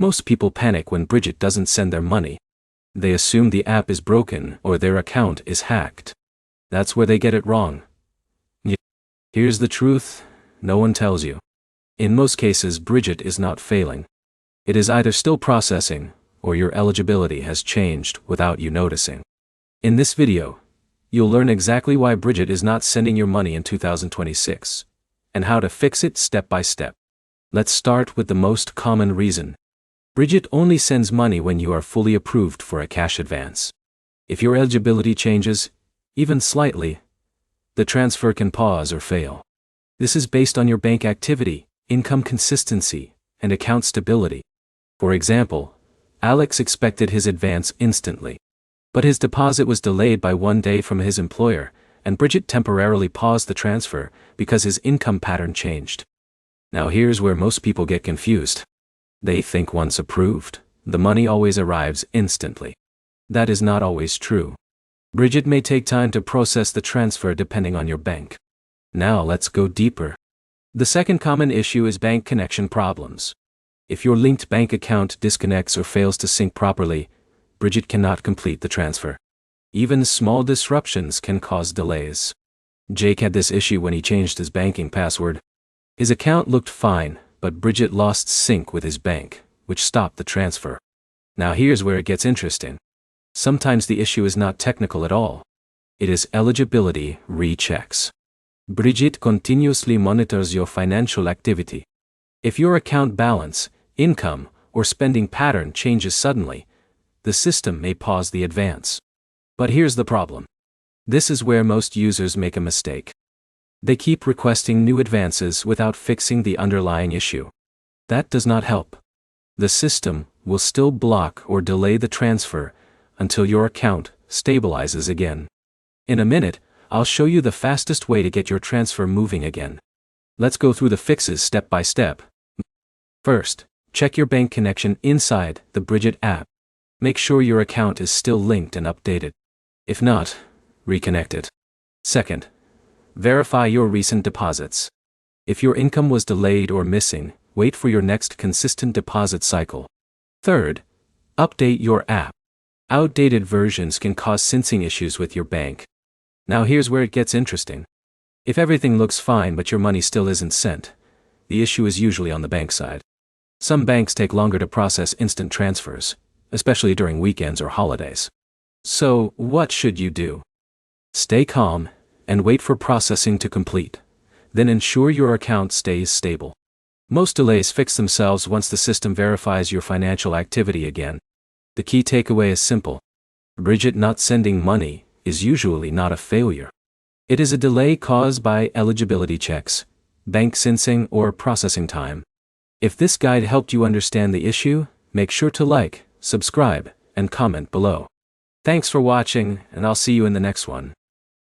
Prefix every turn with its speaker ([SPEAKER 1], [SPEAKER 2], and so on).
[SPEAKER 1] Most people panic when Brigit doesn't send their money. They assume the app is broken or their account is hacked. That's where they get it wrong. Here's the truth, no one tells you. In most cases, Brigit is not failing. It is either still processing, or your eligibility has changed without you noticing. In this video, you'll learn exactly why Brigit is not sending your money in 2026, and how to fix it step by step. Let's start with the most common reason. Brigit only sends money when you are fully approved for a cash advance. If your eligibility changes, even slightly, the transfer can pause or fail. This is based on your bank activity, income consistency, and account stability. For example, Alex expected his advance instantly. But his deposit was delayed by 1 day from his employer, and Brigit temporarily paused the transfer because his income pattern changed. Now here's where most people get confused. They think once approved, the money always arrives instantly. That is not always true. Brigit may take time to process the transfer depending on your bank. Now let's go deeper. The second common issue is bank connection problems. If your linked bank account disconnects or fails to sync properly, Brigit cannot complete the transfer. Even small disruptions can cause delays. Jake had this issue when he changed his banking password. His account looked fine, but Brigit lost sync with his bank, which stopped the transfer. Now here's where it gets interesting. Sometimes the issue is not technical at all. It is eligibility rechecks. Brigit continuously monitors your financial activity. If your account balance, income, or spending pattern changes suddenly, the system may pause the advance. But here's the problem. This is where most users make a mistake. They keep requesting new advances without fixing the underlying issue. That does not help. The system will still block or delay the transfer until your account stabilizes again. In a minute, I'll show you the fastest way to get your transfer moving again. Let's go through the fixes step by step. First, check your bank connection inside the Brigit app. Make sure your account is still linked and updated. If not, reconnect it. Second, verify your recent deposits. If your income was delayed or missing, wait for your next consistent deposit cycle. Third, update your app. Outdated versions can cause syncing issues with your bank. Now here's where it gets interesting. If everything looks fine but your money still isn't sent, the issue is usually on the bank side. Some banks take longer to process instant transfers, especially during weekends or holidays. So, what should you do? Stay calm and wait for processing to complete. Then ensure your account stays stable. Most delays fix themselves once the system verifies your financial activity again. The key takeaway is simple. Brigit not sending money is usually not a failure. It is a delay caused by eligibility checks, bank syncing, or processing time. If this guide helped you understand the issue, make sure to like, subscribe, and comment below. Thanks for watching, and I'll see you in the next one.